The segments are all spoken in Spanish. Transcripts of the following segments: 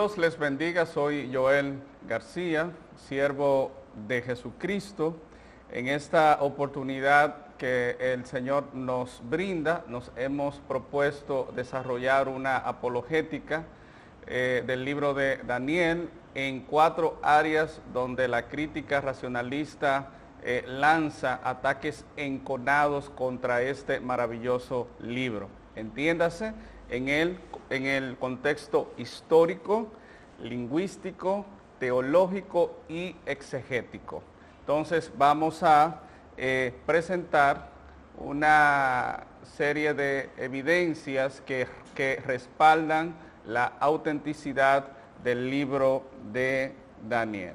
Dios les bendiga, soy Joel García, siervo de Jesucristo. En esta oportunidad que el Señor nos brinda, nos hemos propuesto desarrollar una apologética del libro de Daniel en 4 áreas donde la crítica racionalista lanza ataques enconados contra este maravilloso libro. Entiéndase, en el contexto histórico, lingüístico, teológico y exegético. Entonces vamos a presentar una serie de evidencias que respaldan la autenticidad del libro de Daniel.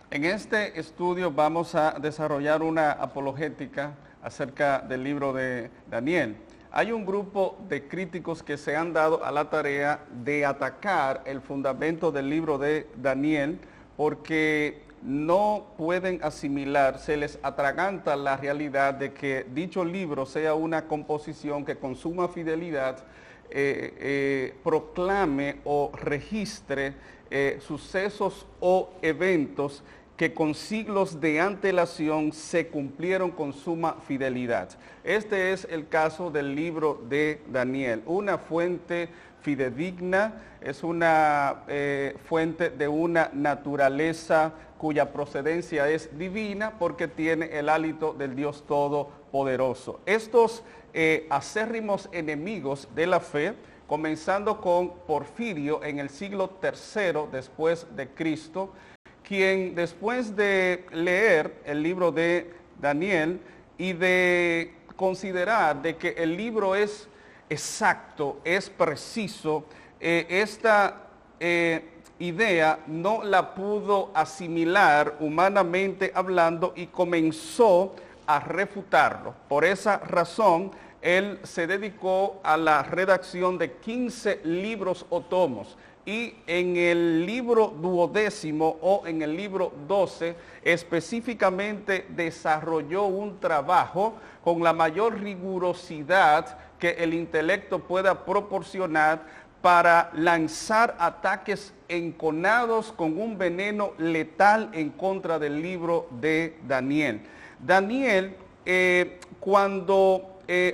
En este estudio vamos a desarrollar una apologética acerca del libro de Daniel. Hay un grupo de críticos que se han dado a la tarea de atacar el fundamento del libro de Daniel porque no pueden asimilar, se les atraganta la realidad de que dicho libro sea una composición que con suma fidelidad proclame o registre sucesos o eventos que con siglos de antelación se cumplieron con suma fidelidad. Este es el caso del libro de Daniel, una fuente fidedigna, es una fuente de una naturaleza cuya procedencia es divina porque tiene el hálito del Dios Todopoderoso. Estos acérrimos enemigos de la fe, comenzando con Porfirio en el siglo III después de Cristo, quien después de leer el libro de Daniel y de considerar de que el libro es exacto, es preciso, esta idea no la pudo asimilar humanamente hablando y comenzó a refutarlo. Por esa razón, él se dedicó a la redacción de 15 libros o tomos. Y en el libro 12º o en el libro 12 específicamente desarrolló un trabajo con la mayor rigurosidad que el intelecto pueda proporcionar para lanzar ataques enconados con un veneno letal en contra del libro de Daniel. Daniel, cuando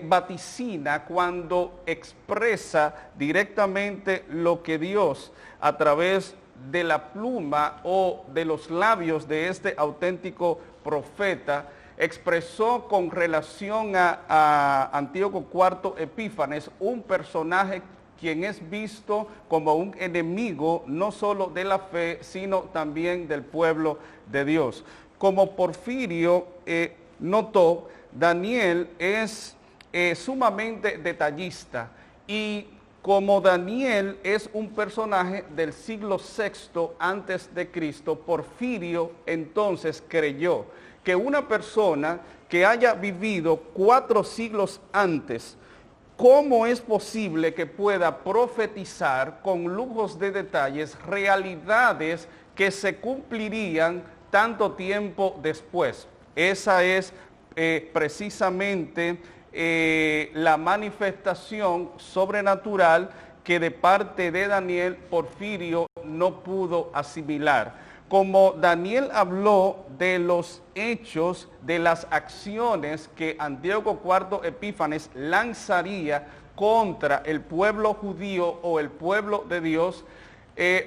vaticina, cuando expresa directamente lo que Dios a través de la pluma o de los labios de este auténtico profeta expresó con relación a Antíoco IV Epífanes, un personaje quien es visto como un enemigo no solo de la fe, sino también del pueblo de Dios. Como Porfirio notó, Daniel es sumamente detallista y como Daniel es un personaje del siglo VI antes de Cristo, Porfirio entonces creyó que una persona que haya vivido 4 siglos antes, ¿cómo es posible que pueda profetizar con lujos de detalles realidades que se cumplirían tanto tiempo después? Esa es precisamente la manifestación sobrenatural que de parte de Daniel Porfirio no pudo asimilar. Como Daniel habló de los hechos, de las acciones que Antíoco IV Epífanes lanzaría contra el pueblo judío o el pueblo de Dios,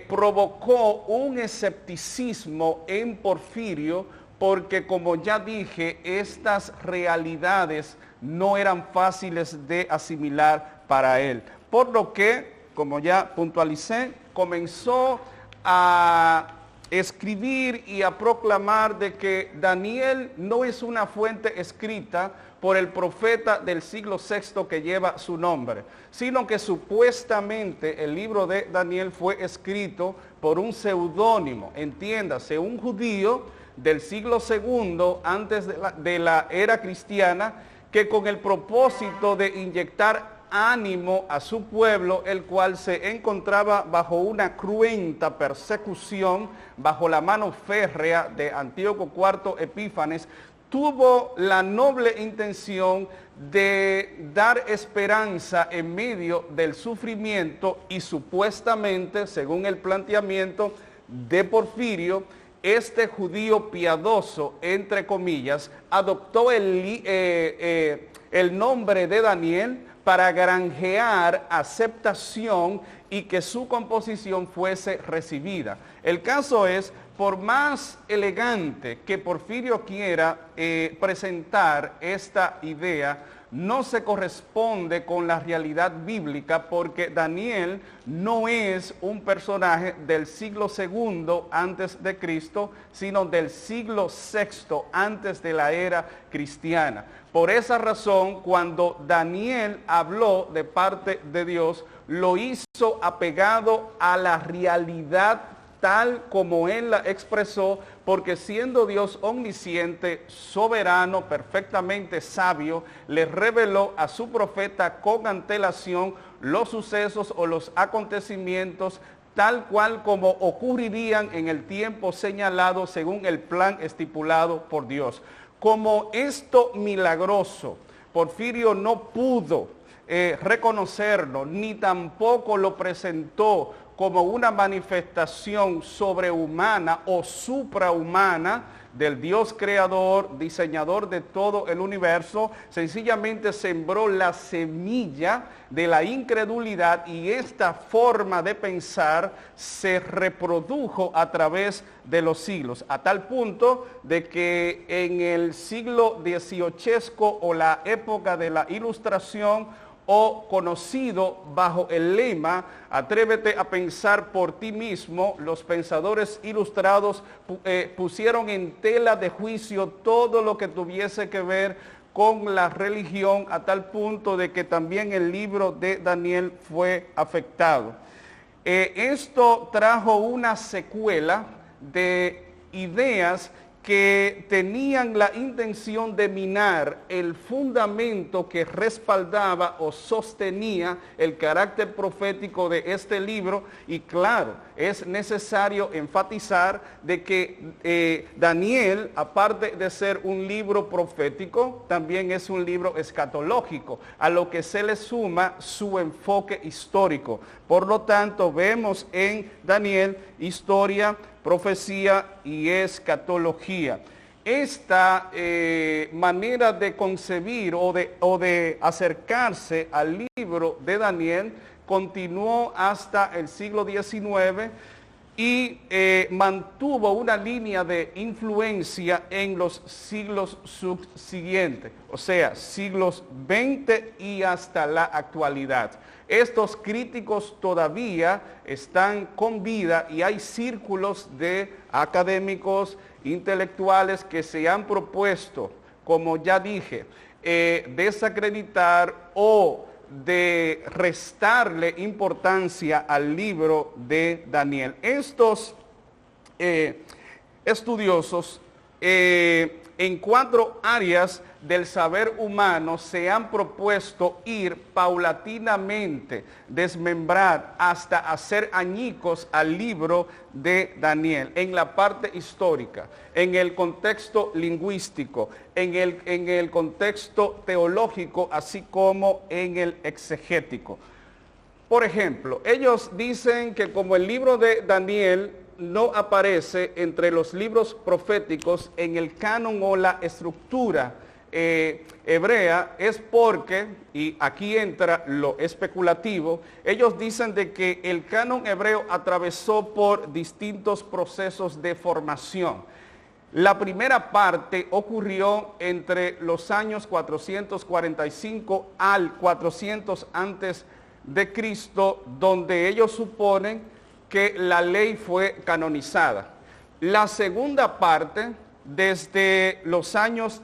provocó un escepticismo en Porfirio, porque como ya dije, estas realidades no eran fáciles de asimilar para él. Por lo que, como ya puntualicé, comenzó a escribir y a proclamar de que Daniel no es una fuente escrita por el profeta del siglo VI que lleva su nombre, sino que supuestamente el libro de Daniel fue escrito por un seudónimo, entiéndase, un judío del siglo II antes de la era cristiana, que con el propósito de inyectar ánimo a su pueblo, el cual se encontraba bajo una cruenta persecución, bajo la mano férrea de Antíoco IV Epífanes, tuvo la noble intención de dar esperanza en medio del sufrimiento y supuestamente, según el planteamiento de Porfirio, este judío piadoso, entre comillas, adoptó el nombre de Daniel para granjear aceptación y que su composición fuese recibida. El caso es, por más elegante que Porfirio quiera presentar esta idea, no se corresponde con la realidad bíblica, porque Daniel no es un personaje del siglo II antes de Cristo, sino del siglo VI antes de la era cristiana. Por esa razón, cuando Daniel habló de parte de Dios, lo hizo apegado a la realidad tal como él la expresó, porque siendo Dios omnisciente, soberano, perfectamente sabio, le reveló a su profeta con antelación los sucesos o los acontecimientos tal cual como ocurrirían en el tiempo señalado según el plan estipulado por Dios. Como esto milagroso, Porfirio no pudo reconocerlo, ni tampoco lo presentó como una manifestación sobrehumana o suprahumana del Dios creador, diseñador de todo el universo. Sencillamente sembró la semilla de la incredulidad y esta forma de pensar se reprodujo a través de los siglos, a tal punto de que en el siglo XVIII o la época de la Ilustración, o conocido bajo el lema "Atrévete a pensar por ti mismo", los pensadores ilustrados pusieron en tela de juicio todo lo que tuviese que ver con la religión, a tal punto de que también el libro de Daniel fue afectado. Esto trajo una secuela de ideas que tenían la intención de minar el fundamento que respaldaba o sostenía el carácter profético de este libro. Y claro, es necesario enfatizar de que Daniel, aparte de ser un libro profético, también es un libro escatológico, a lo que se le suma su enfoque histórico. Por lo tanto, vemos en Daniel historia, profecía y escatología. Esta manera de concebir o de acercarse al libro de Daniel continuó hasta el siglo XIX y mantuvo una línea de influencia en los siglos subsiguientes, o sea, siglos XX y hasta la actualidad. Estos críticos todavía están con vida y hay círculos de académicos, intelectuales que se han propuesto, como ya dije, desacreditar o de restarle importancia al libro de Daniel. Estos estudiosos en 4 áreas del saber humano se han propuesto ir paulatinamente, desmembrar hasta hacer añicos al libro de Daniel, en la parte histórica, en el contexto lingüístico, en el contexto teológico, así como en el exegético. Por ejemplo, ellos dicen que como el libro de Daniel no aparece entre los libros proféticos en el canon o la estructura hebrea, es porque, y aquí entra lo especulativo, ellos dicen de que el canon hebreo atravesó por distintos procesos de formación. La primera parte ocurrió entre los años 445 al 400 antes de Cristo, donde ellos suponen que la ley fue canonizada. La segunda parte, desde los años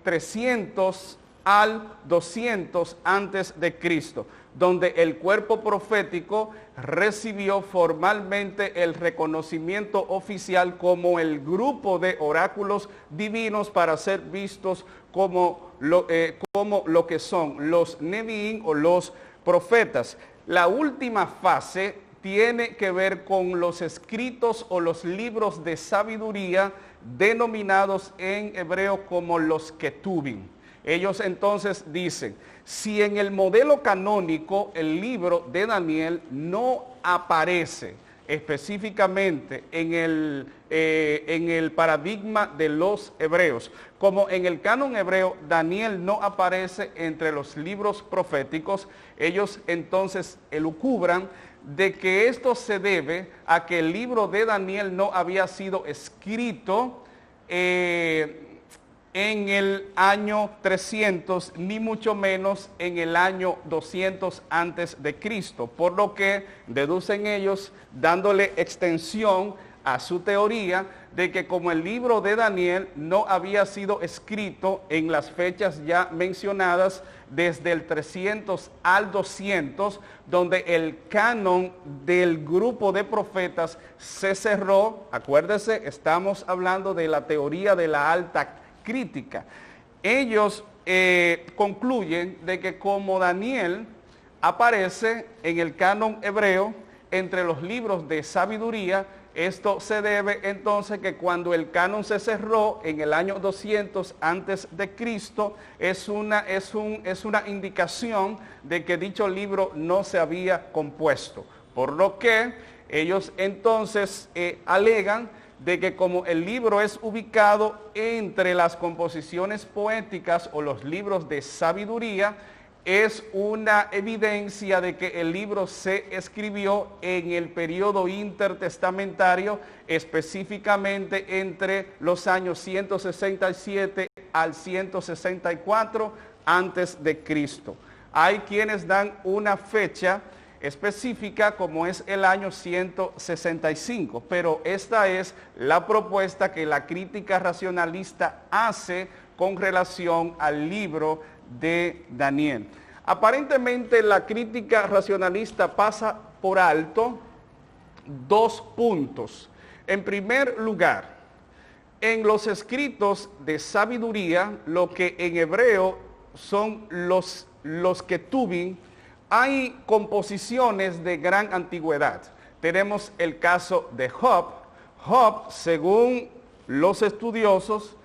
300 al 200 antes de Cristo, donde el cuerpo profético recibió formalmente el reconocimiento oficial como el grupo de oráculos divinos para ser vistos como lo que son los Nevi'im o los profetas. La última fase tiene que ver con los escritos o los libros de sabiduría denominados en hebreo como los Ketubim. Ellos entonces dicen, si en el modelo canónico el libro de Daniel no aparece específicamente en el paradigma de los hebreos, como en el canon hebreo Daniel no aparece entre los libros proféticos, ellos entonces elucubran de que esto se debe a que el libro de Daniel no había sido escrito en el año 300, ni mucho menos en el año 200 antes de Cristo, por lo que deducen ellos, dándole extensión a su teoría de que como el libro de Daniel no había sido escrito en las fechas ya mencionadas, desde el 300 al 200, donde el canon del grupo de profetas se cerró. Acuérdese, estamos hablando de la teoría de la alta crítica. Ellos concluyen de que como Daniel aparece en el canon hebreo entre los libros de sabiduría, esto se debe entonces que cuando el canon se cerró en el año 200 antes de Cristo, es una indicación de que dicho libro no se había compuesto. Por lo que ellos entonces alegan de que como el libro es ubicado entre las composiciones poéticas o los libros de sabiduría, es una evidencia de que el libro se escribió en el periodo intertestamentario, específicamente entre los años 167 al 164 antes de Cristo. Hay quienes dan una fecha específica como es el año 165, pero esta es la propuesta que la crítica racionalista hace con relación al libro de Daniel. Aparentemente la crítica racionalista pasa por alto dos puntos. En primer lugar, en los escritos de sabiduría, lo que en hebreo son los Ketubim, hay composiciones de gran antigüedad. Tenemos el caso de Job. Job, según los estudiosos,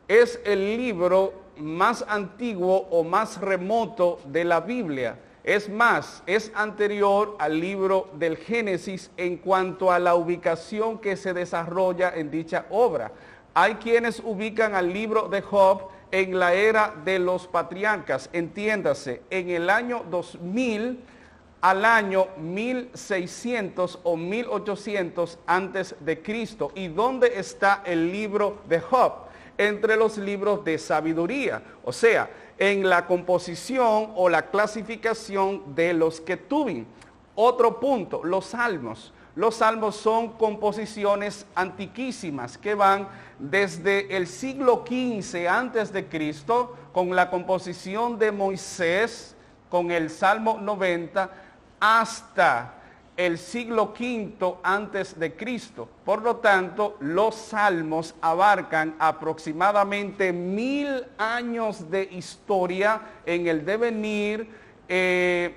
es el libro más antiguo o más remoto de la Biblia. Es más, es anterior al libro del Génesis en cuanto a la ubicación que se desarrolla en dicha obra. Hay quienes ubican al libro de Job en la era de los patriarcas, entiéndase, en el año 2000 al año 1600 o 1800 antes de Cristo. ¿Y dónde está el libro de Job? Entre los libros de sabiduría, o sea, en la composición o la clasificación de los Ketubim. Otro punto, los salmos. Los salmos son composiciones antiquísimas que van desde el siglo XV antes de Cristo con la composición de Moisés, con el Salmo 90, hasta el siglo V antes de Cristo. Por lo tanto, los salmos abarcan aproximadamente 1000 años de historia en el devenir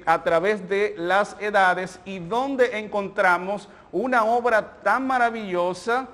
a través de las edades, y donde encontramos una obra tan maravillosa,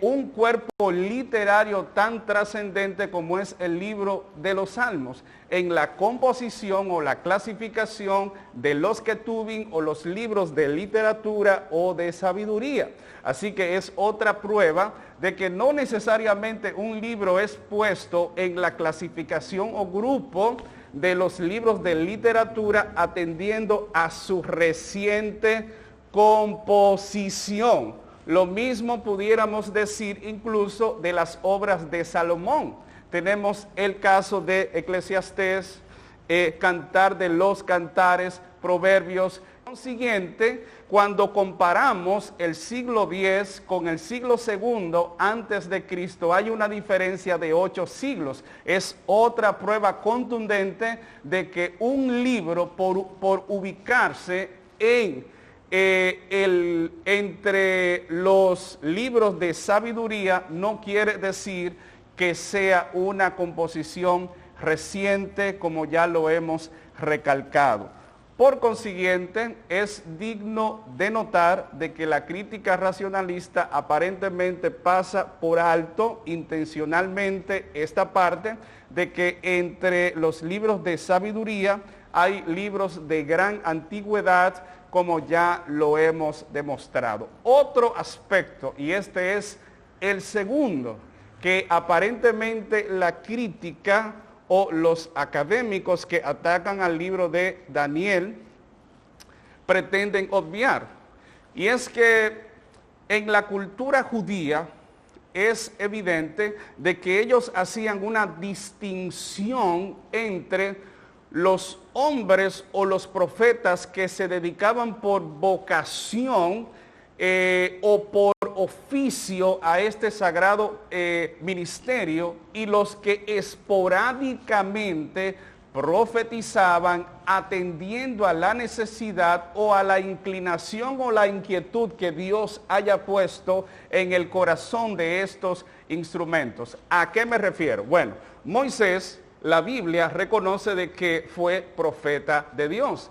un cuerpo literario tan trascendente como es el libro de los Salmos, en la composición o la clasificación de los Ketubim o los libros de literatura o de sabiduría. Así que es otra prueba de que no necesariamente un libro es puesto en la clasificación o grupo de los libros de literatura atendiendo a su reciente composición. Lo mismo pudiéramos decir incluso de las obras de Salomón. Tenemos el caso de Eclesiastés, Cantar de los Cantares, Proverbios. Consiguiente, cuando comparamos el siglo X con el siglo II antes de Cristo, hay una diferencia de 8 siglos. Es otra prueba contundente de que un libro, por ubicarse entre los libros de sabiduría, no quiere decir que sea una composición reciente, como ya lo hemos recalcado. Por consiguiente, es digno de notar de que la crítica racionalista aparentemente pasa por alto intencionalmente esta parte de que entre los libros de sabiduría hay libros de gran antigüedad, como ya lo hemos demostrado. Otro aspecto, y este es el segundo, que aparentemente la crítica o los académicos que atacan al libro de Daniel pretenden obviar. Y es que en la cultura judía es evidente de que ellos hacían una distinción entre los hombres o los profetas que se dedicaban por vocación o por oficio a este sagrado ministerio, y los que esporádicamente profetizaban atendiendo a la necesidad o a la inclinación o la inquietud que Dios haya puesto en el corazón de estos instrumentos. ¿A qué me refiero? Bueno, Moisés, la Biblia reconoce de que fue profeta de Dios.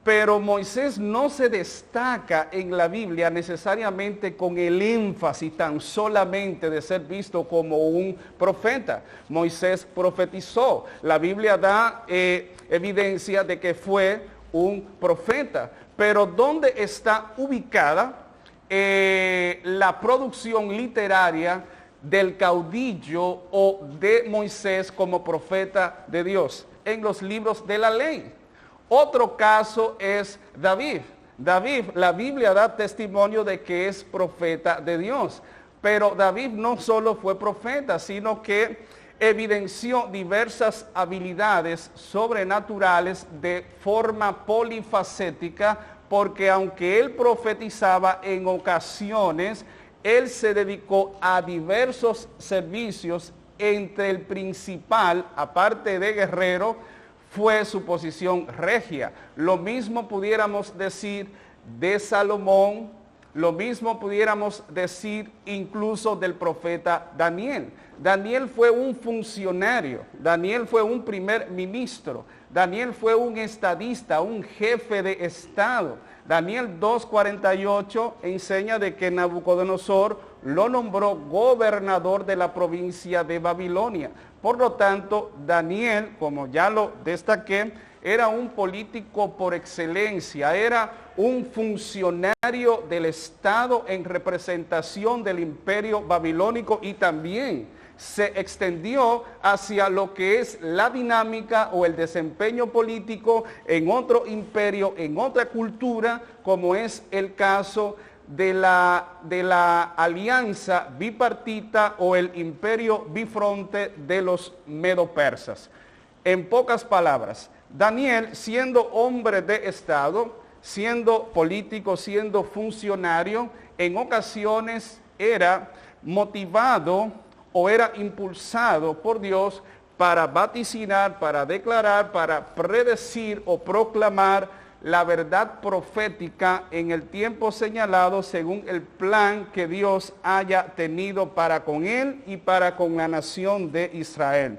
Pero Moisés no se destaca en la Biblia necesariamente con el énfasis tan solamente de ser visto como un profeta. Moisés profetizó. La Biblia da evidencia de que fue un profeta. Pero ¿dónde está ubicada la producción literaria del caudillo o de Moisés como profeta de Dios? En los libros de la ley. Otro caso es David. David, la Biblia da testimonio de que es profeta de Dios. Pero David no solo fue profeta, sino que evidenció diversas habilidades sobrenaturales de forma polifacética, porque aunque él profetizaba en ocasiones, él se dedicó a diversos servicios. Entre el principal, aparte de guerrero, fue su posición regia. Lo mismo pudiéramos decir de Salomón, lo mismo pudiéramos decir incluso del profeta Daniel. Daniel fue un funcionario, Daniel fue un primer ministro, Daniel fue un estadista, un jefe de estado. Daniel 2:48 enseña de que Nabucodonosor lo nombró gobernador de la provincia de Babilonia. Por lo tanto, Daniel, como ya lo destaqué, era un político por excelencia, era un funcionario del Estado en representación del imperio babilónico, y también se extendió hacia lo que es la dinámica o el desempeño político en otro imperio, en otra cultura, como es el caso de la alianza bipartita o el imperio bifronte de los medo-persas. En pocas palabras, Daniel, siendo hombre de Estado, siendo político, siendo funcionario, en ocasiones era motivado o era impulsado por Dios para vaticinar, para declarar, para predecir o proclamar la verdad profética en el tiempo señalado según el plan que Dios haya tenido para con él y para con la nación de Israel.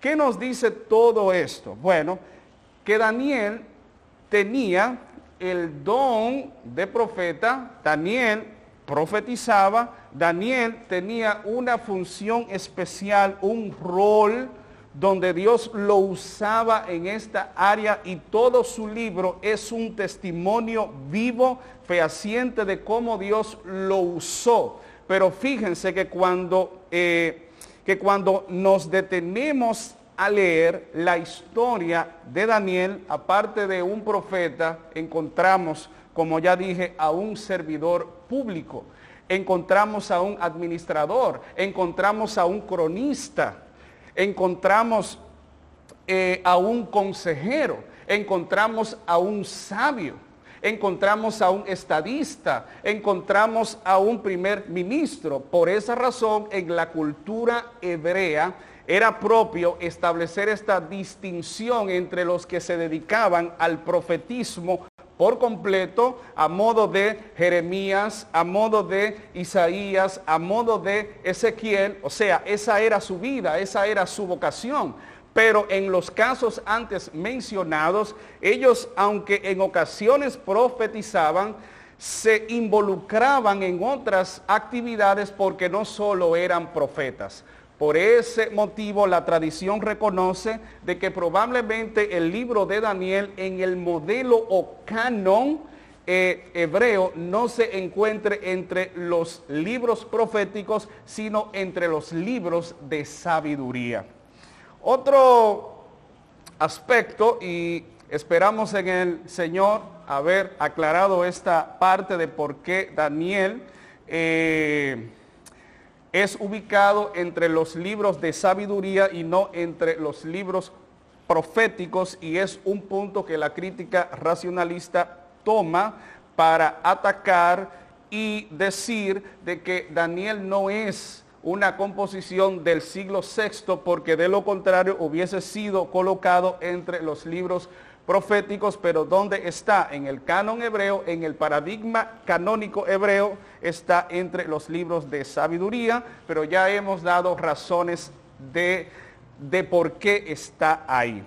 ¿Qué nos dice todo esto? Bueno, que Daniel tenía el don de profeta, Daniel profetizaba, Daniel tenía una función especial, un rol donde Dios lo usaba en esta área, y todo su libro es un testimonio vivo, fehaciente de cómo Dios lo usó. Pero fíjense que cuando nos detenemos a leer la historia de Daniel, aparte de un profeta, encontramos, como ya dije, a un servidor público, encontramos a un administrador, encontramos a un cronista, encontramos a un consejero, encontramos a un sabio, encontramos a un estadista, encontramos a un primer ministro. Por esa razón, en la cultura hebrea era propio establecer esta distinción entre los que se dedicaban al profetismo por completo, a modo de Jeremías, a modo de Isaías, a modo de Ezequiel. O sea, esa era su vida, esa era su vocación. Pero en los casos antes mencionados, ellos, aunque en ocasiones profetizaban, se involucraban en otras actividades porque no solo eran profetas. Por ese motivo, la tradición reconoce de que probablemente el libro de Daniel en el modelo o canon hebreo no se encuentre entre los libros proféticos, sino entre los libros de sabiduría. Otro aspecto, y esperamos en el Señor haber aclarado esta parte de por qué Daniel es ubicado entre los libros de sabiduría y no entre los libros proféticos, y es un punto que la crítica racionalista toma para atacar y decir de que Daniel no es una composición del siglo VI, porque de lo contrario hubiese sido colocado entre los libros proféticos, pero donde está en el canon hebreo, en el paradigma canónico hebreo, está entre los libros de sabiduría, pero ya hemos dado razones de por qué está ahí.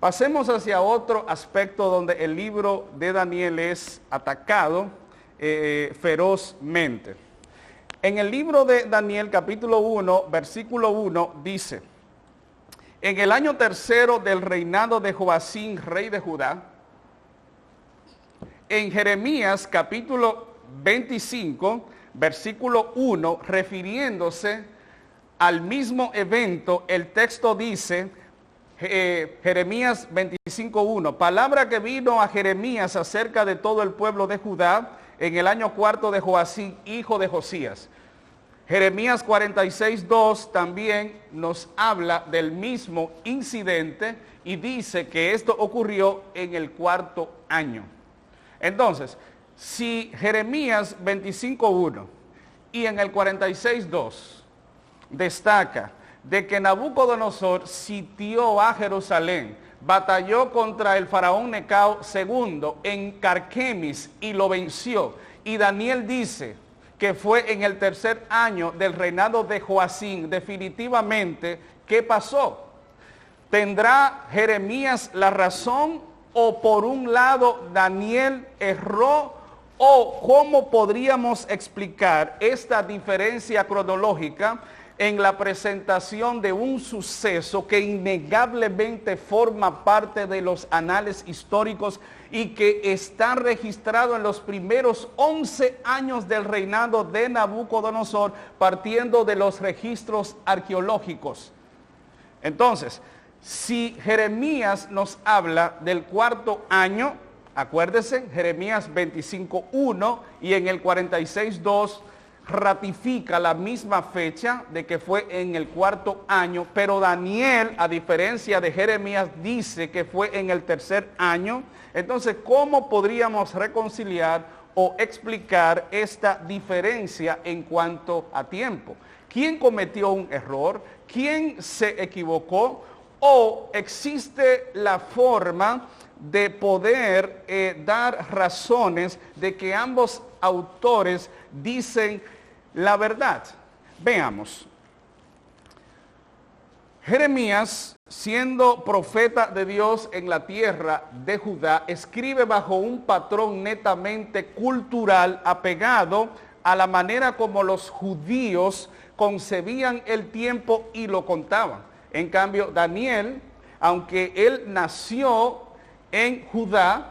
Pasemos hacia otro aspecto donde el libro de Daniel es atacado ferozmente. En el libro de Daniel, capítulo 1, versículo 1, dice: en el año tercero del reinado de Joacim, rey de Judá, en Jeremías, capítulo 25, versículo 1, refiriéndose al mismo evento, el texto dice, Jeremías 25:1, palabra que vino a Jeremías acerca de todo el pueblo de Judá en el año cuarto de Joacim, hijo de Josías. Jeremías 46:2 también nos habla del mismo incidente y dice que esto ocurrió en el cuarto año. Entonces, si Jeremías 25:1 y en el 46:2 destaca de que Nabucodonosor sitió a Jerusalén, batalló contra el faraón Necao II en Carquemis y lo venció, y Daniel dice que fue en el tercer año del reinado de Joacim, definitivamente, ¿qué pasó? ¿Tendrá Jeremías la razón o por un lado Daniel erró? ¿O cómo podríamos explicar esta diferencia cronológica en la presentación de un suceso que innegablemente forma parte de los anales históricos y que está registrado en los primeros 11 años del reinado de Nabucodonosor, partiendo de los registros arqueológicos? Entonces, si Jeremías nos habla del cuarto año, acuérdese, Jeremías 25:1 y en el 46:2 ratifica la misma fecha de que fue en el cuarto año, pero Daniel, a diferencia de Jeremías, dice que fue en el tercer año. Entonces, ¿cómo podríamos reconciliar o explicar esta diferencia en cuanto a tiempo? ¿Quién cometió un error? ¿Quién se equivocó? ¿O existe la forma de poder dar razones de que ambos autores dicen la verdad? Veamos. Jeremías, siendo profeta de Dios en la tierra de Judá, escribe bajo un patrón netamente cultural apegado a la manera como los judíos concebían el tiempo y lo contaban. En cambio, Daniel, aunque él nació en Judá,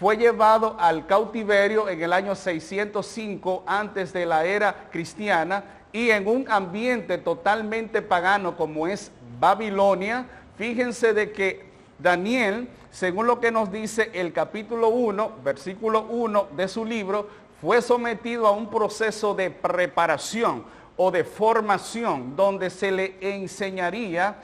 fue llevado al cautiverio en el año 605 antes de la era cristiana, y en un ambiente totalmente pagano como es Babilonia. Fíjense de que Daniel, según lo que nos dice el capítulo 1, versículo 1 de su libro, fue sometido a un proceso de preparación o de formación donde se le enseñaría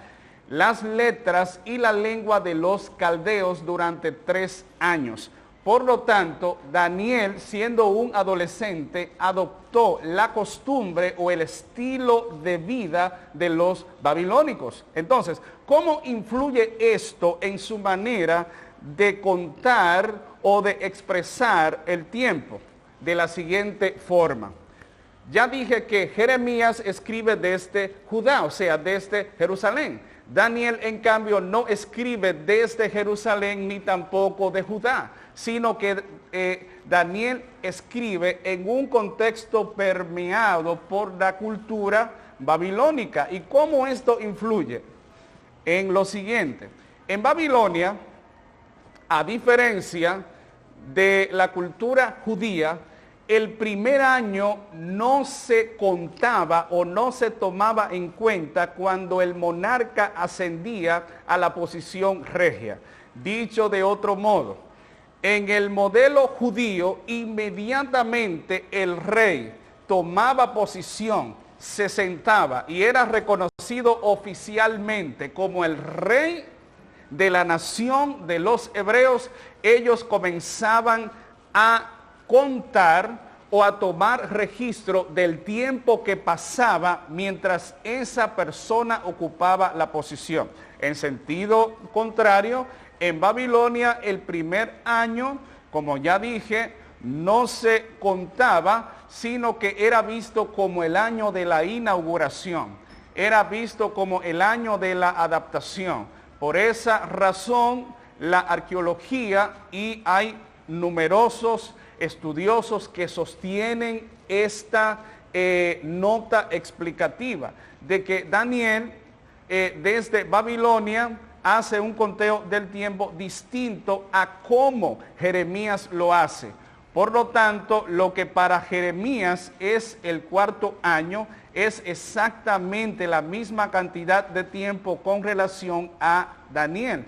las letras y la lengua de los caldeos durante 3 años. Por lo tanto, Daniel, siendo un adolescente, adoptó la costumbre o el estilo de vida de los babilónicos. Entonces, ¿cómo influye esto en su manera de contar o de expresar el tiempo? De la siguiente forma. Ya dije que Jeremías escribe desde Judá, o sea, desde Jerusalén. Daniel, en cambio, no escribe desde Jerusalén ni tampoco de Judá, sino que Daniel escribe en un contexto permeado por la cultura babilónica. ¿Y cómo esto influye? En lo siguiente. En Babilonia, a diferencia de la cultura judía, el primer año no se contaba o no se tomaba en cuenta cuando el monarca ascendía a la posición regia. Dicho de otro modo, en el modelo judío, inmediatamente el rey tomaba posición, se sentaba y era reconocido oficialmente como el rey de la nación de los hebreos. Ellos comenzaban a contar o a tomar registro del tiempo que pasaba mientras esa persona ocupaba la posición. En sentido contrario, en Babilonia el primer año, como ya dije, no se contaba, sino que era visto como el año de la inauguración, era visto como el año de la adaptación. Por esa razón, la arqueología, y hay numerosos estudiosos que sostienen esta nota explicativa de que Daniel desde Babilonia hace un conteo del tiempo distinto a cómo Jeremías lo hace. Por lo tanto, lo que para Jeremías es el cuarto año es exactamente la misma cantidad de tiempo con relación a Daniel,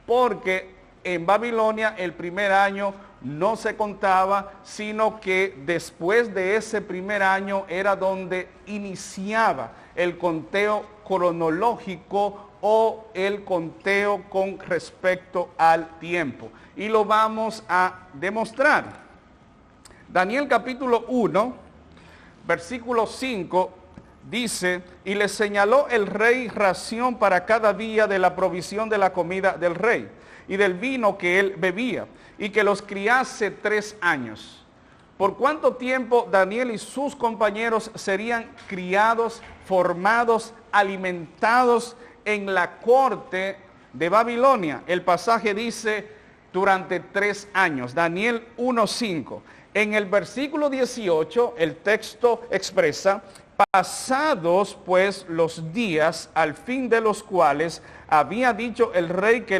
porque en Babilonia el primer año no se contaba, sino que después de ese primer año era donde iniciaba el conteo cronológico o el conteo con respecto al tiempo. Y lo vamos a demostrar. Daniel capítulo 1, versículo 5, dice: y le señaló el rey ración para cada día de la provisión de la comida del rey y del vino que él bebía, y que los criase 3 años. ¿Por cuánto tiempo Daniel y sus compañeros serían criados, formados, alimentados en la corte de Babilonia? El pasaje dice durante 3 años, Daniel 1:5. En el versículo 18, el texto expresa: pasados pues los días, al fin de los cuales había dicho el rey que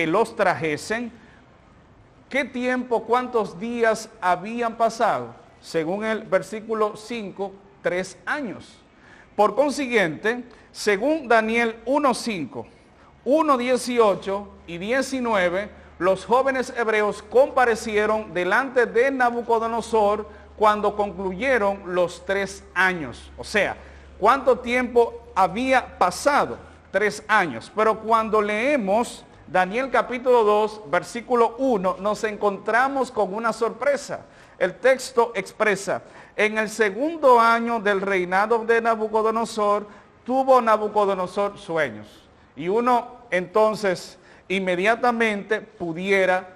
los trajesen. ¿Qué tiempo, cuántos días habían pasado? Según el versículo 5, 3 años. Por consiguiente, según Daniel 1:5, 1:18 y 19, los jóvenes hebreos comparecieron delante de Nabucodonosor cuando concluyeron los 3 años. O sea, ¿cuánto tiempo había pasado? 3 años. Pero cuando leemos Daniel capítulo 2, versículo 1, nos encontramos con una sorpresa. El texto expresa: en el segundo año del reinado de Nabucodonosor, tuvo Nabucodonosor sueños. Y uno entonces inmediatamente pudiera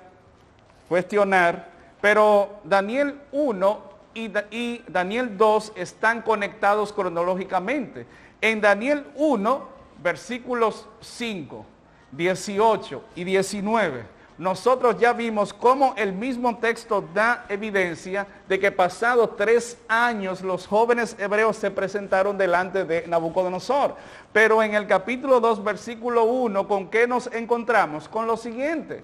cuestionar, pero Daniel 1 y Daniel 2 están conectados cronológicamente. En Daniel 1, versículos 5, 18 y 19, nosotros ya vimos cómo el mismo texto da evidencia de que pasados 3 años los jóvenes hebreos se presentaron delante de Nabucodonosor. Pero en el capítulo 2, versículo 1, ¿con qué nos encontramos? Con lo siguiente.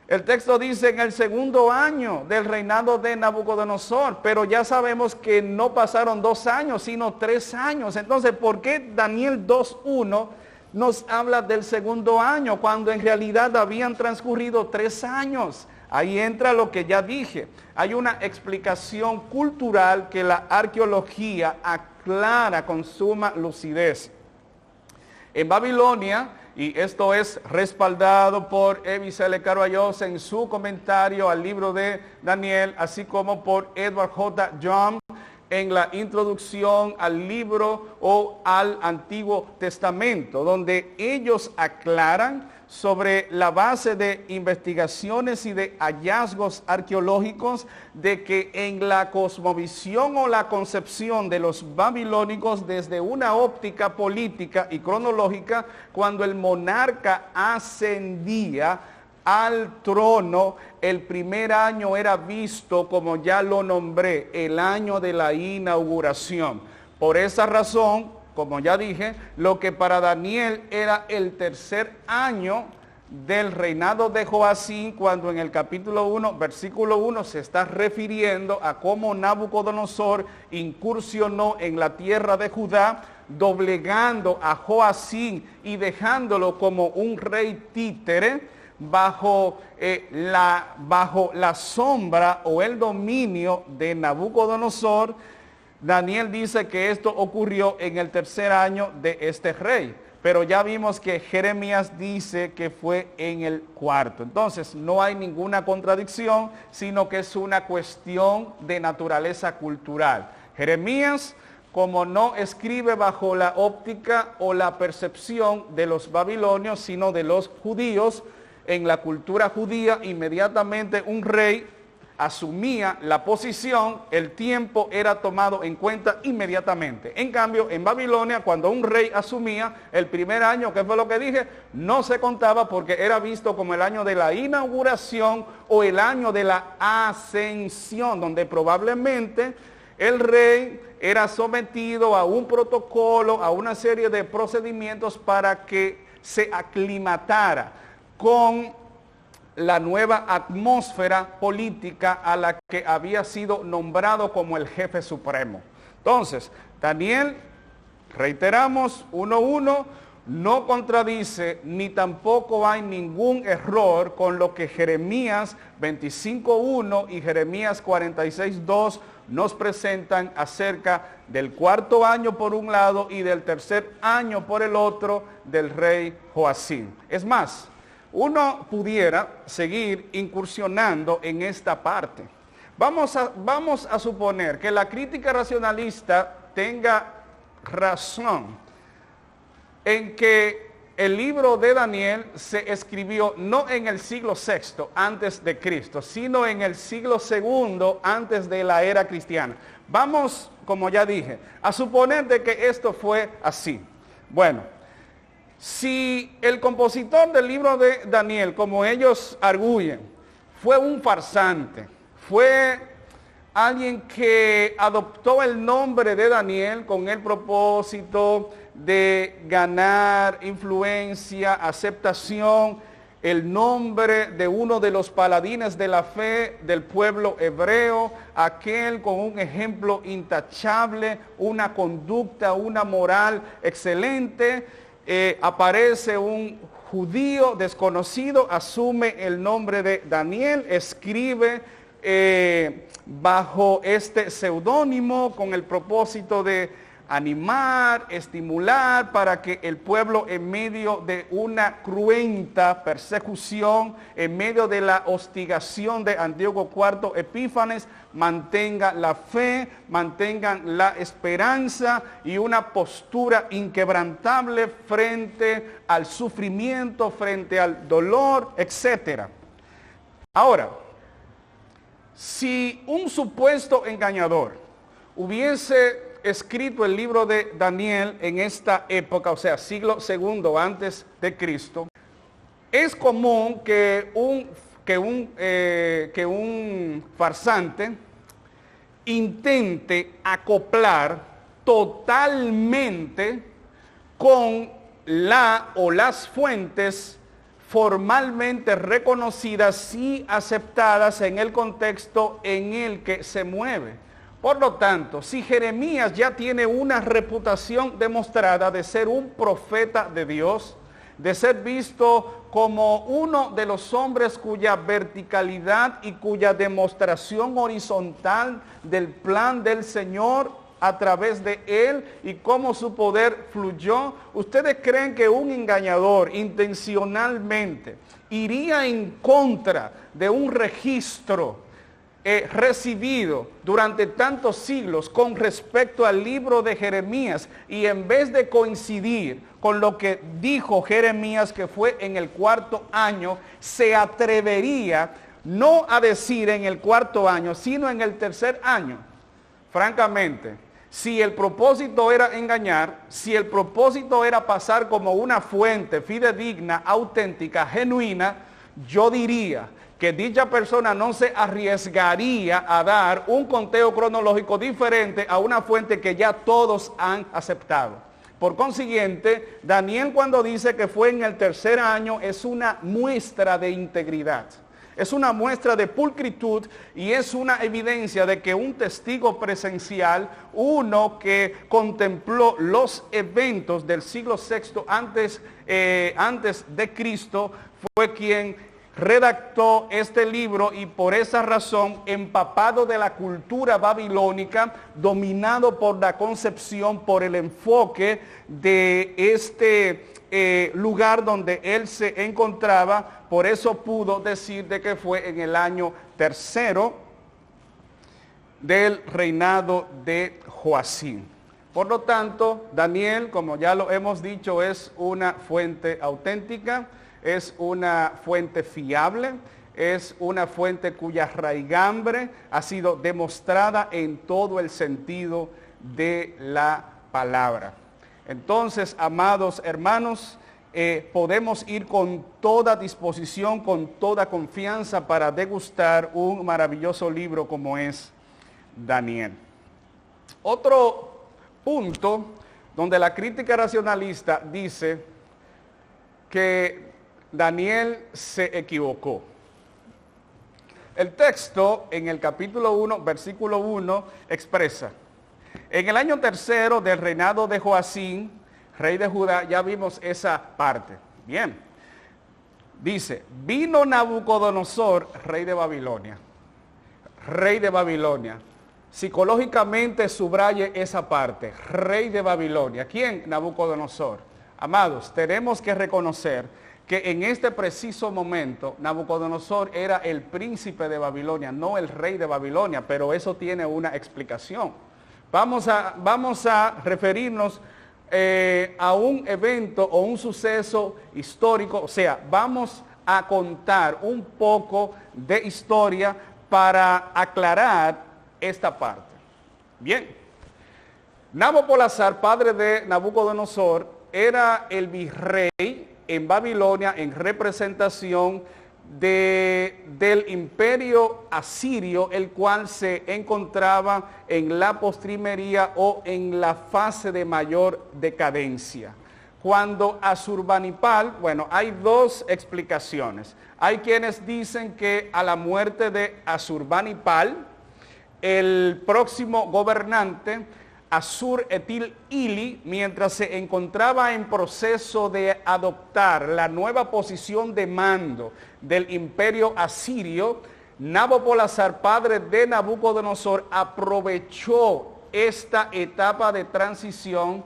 El texto dice: en el segundo año del reinado de Nabucodonosor, pero ya sabemos que no pasaron 2 años, sino 3 años. Entonces, ¿por qué Daniel 2:1 nos habla del segundo año, cuando en realidad habían transcurrido 3 años? Ahí entra lo que ya dije. Hay una explicación cultural que la arqueología aclara con suma lucidez. En Babilonia, y esto es respaldado por Evis L. Carballosa en su comentario al libro de Daniel, así como por Edward J. Young, en la introducción al libro o al Antiguo Testamento, donde ellos aclaran sobre la base de investigaciones y de hallazgos arqueológicos de que en la cosmovisión o la concepción de los babilónicos desde una óptica política y cronológica, cuando el monarca ascendía al trono, el primer año era visto, como ya lo nombré, el año de la inauguración. Por esa razón, como ya dije, lo que para Daniel era el tercer año del reinado de Joacín, cuando en el capítulo 1, versículo 1, se está refiriendo a cómo Nabucodonosor incursionó en la tierra de Judá, doblegando a Joacín y dejándolo como un rey títere, bajo la sombra o el dominio de Nabucodonosor. Daniel dice que esto ocurrió en el tercer año de este rey, pero ya vimos que Jeremías dice que fue en el cuarto. Entonces no hay ninguna contradicción, sino que es una cuestión de naturaleza cultural. Jeremías, como no escribe bajo la óptica o la percepción de los babilonios, sino de los judíos, en la cultura judía inmediatamente un rey asumía la posición, el tiempo era tomado en cuenta inmediatamente. En cambio, en Babilonia, cuando un rey asumía, el primer año, que fue lo que dije, no se contaba porque era visto como el año de la inauguración o el año de la ascensión, donde probablemente el rey era sometido a un protocolo, a una serie de procedimientos para que se aclimatara con la nueva atmósfera política a la que había sido nombrado como el jefe supremo. Entonces, Daniel, reiteramos, 1:1, no contradice ni tampoco hay ningún error con lo que Jeremías 25:1 y Jeremías 46:2 nos presentan acerca del cuarto año por un lado y del tercer año por el otro del rey Joacín. Es más, uno pudiera seguir incursionando en esta parte. Vamos a suponer que la crítica racionalista tenga razón en que el libro de Daniel se escribió no en el siglo VI antes de Cristo, sino en el siglo II antes de la era cristiana. Vamos, como ya dije, a suponer de que esto fue así. Bueno, si el compositor del libro de Daniel, como ellos arguyen, fue un farsante, fue alguien que adoptó el nombre de Daniel con el propósito de ganar influencia, aceptación, el nombre de uno de los paladines de la fe del pueblo hebreo, aquel con un ejemplo intachable, una conducta, una moral excelente. Aparece un judío desconocido, asume el nombre de Daniel, escribe bajo este seudónimo con el propósito de animar, estimular para que el pueblo en medio de una cruenta persecución, en medio de la hostigación de Antíoco IV Epífanes, mantenga la fe, mantengan la esperanza y una postura inquebrantable frente al sufrimiento, frente al dolor, etc. Ahora, si un supuesto engañador hubiese escrito el libro de Daniel en esta época, o sea, siglo II antes de Cristo, es común que un farsante intente acoplar totalmente con la o las fuentes formalmente reconocidas y aceptadas en el contexto en el que se mueve. Por lo tanto, si Jeremías ya tiene una reputación demostrada de ser un profeta de Dios, de ser visto como uno de los hombres cuya verticalidad y cuya demostración horizontal del plan del Señor a través de él y cómo su poder fluyó, ¿ustedes creen que un engañador intencionalmente iría en contra de un registro recibido durante tantos siglos con respecto al libro de Jeremías, y en vez de coincidir con lo que dijo Jeremías, que fue en el 4º año, se atrevería no a decir en el 4º año, sino en el 3er año. Francamente, si el propósito era engañar, si el propósito era pasar como una fuente fidedigna, auténtica, genuina, yo diría que dicha persona no se arriesgaría a dar un conteo cronológico diferente a una fuente que ya todos han aceptado. Por consiguiente, Daniel, cuando dice que fue en el 3er año, es una muestra de integridad. Es una muestra de pulcritud y es una evidencia de que un testigo presencial, uno que contempló los eventos del siglo VI antes de Cristo, fue quien redactó este libro, y por esa razón, empapado de la cultura babilónica, dominado por la concepción, por el enfoque de este lugar donde él se encontraba, por eso pudo decir de que fue en el año 3º del reinado de Joacim. Por lo tanto, Daniel, como ya lo hemos dicho, es una fuente auténtica, es una fuente fiable, es una fuente cuya raigambre ha sido demostrada en todo el sentido de la palabra. Entonces, amados hermanos, podemos ir con toda disposición, con toda confianza para degustar un maravilloso libro como es Daniel. Otro punto donde la crítica racionalista dice que Daniel se equivocó. El texto en el capítulo 1, versículo 1, expresa: en el año 3º del reinado de Joacim, rey de Judá. Ya vimos esa parte. Bien. Dice, vino Nabucodonosor, rey de Babilonia. Rey de Babilonia. Psicológicamente subraye esa parte. Rey de Babilonia. ¿Quién? Nabucodonosor. Amados, tenemos que reconocer que en este preciso momento Nabucodonosor era el príncipe de Babilonia, no el rey de Babilonia, pero eso tiene una explicación. Vamos a referirnos a un evento o un suceso histórico, o sea, vamos a contar un poco de historia para aclarar esta parte. Bien, Nabopolassar, padre de Nabucodonosor, era el virrey en Babilonia en representación del imperio asirio, el cual se encontraba en la postrimería o en la fase de mayor decadencia. Cuando Asurbanipal, bueno, hay dos explicaciones. Hay quienes dicen que a la muerte de Asurbanipal, el próximo gobernante, Asur-etil-ili, mientras se encontraba en proceso de adoptar la nueva posición de mando del imperio asirio, Nabopolassar, padre de Nabucodonosor, aprovechó esta etapa de transición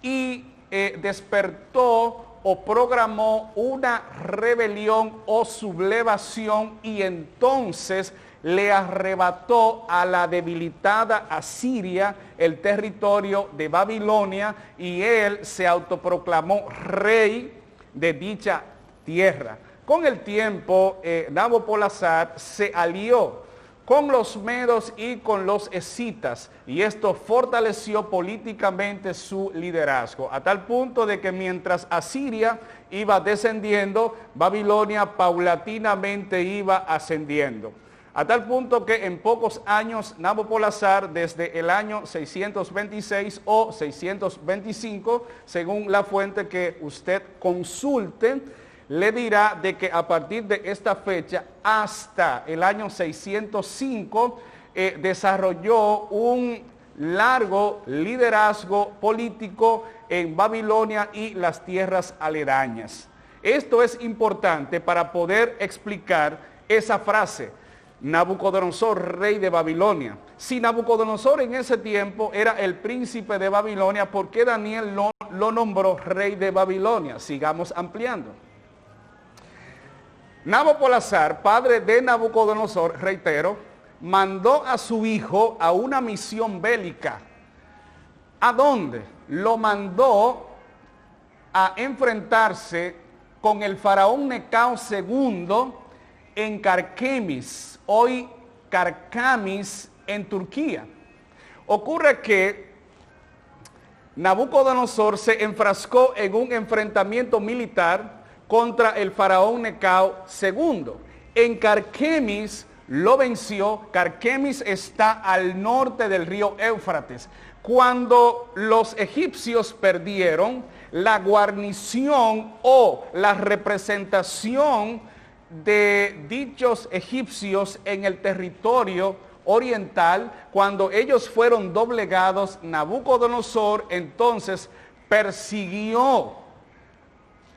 y despertó o programó una rebelión o sublevación, y entonces le arrebató a la debilitada Asiria el territorio de Babilonia, y él se autoproclamó rey de dicha tierra. Con el tiempo, Nabopolassar se alió con los medos y con los escitas, y esto fortaleció políticamente su liderazgo, a tal punto de que mientras Asiria iba descendiendo, Babilonia paulatinamente iba ascendiendo. A tal punto que en pocos años Nabopolassar, desde el año 626 o 625, según la fuente que usted consulte, le dirá de que a partir de esta fecha hasta el año 605 desarrolló un largo liderazgo político en Babilonia y las tierras aledañas. Esto es importante para poder explicar esa frase: Nabucodonosor, rey de Babilonia. Si Nabucodonosor en ese tiempo era el príncipe de Babilonia, ¿por qué Daniel lo nombró rey de Babilonia? Sigamos ampliando. Nabopolassar, padre de Nabucodonosor, reitero, mandó a su hijo a una misión bélica. ¿A dónde? Lo mandó a enfrentarse con el faraón Necao II en Karkemis, hoy Karkamis en Turquía. Ocurre que Nabucodonosor se enfrascó en un enfrentamiento militar contra el faraón Necao II. En Karkemis lo venció. Karkemis está al norte del río Éufrates. Cuando los egipcios perdieron, la guarnición o la representación de dichos egipcios en el territorio oriental, cuando ellos fueron doblegados, Nabucodonosor entonces persiguió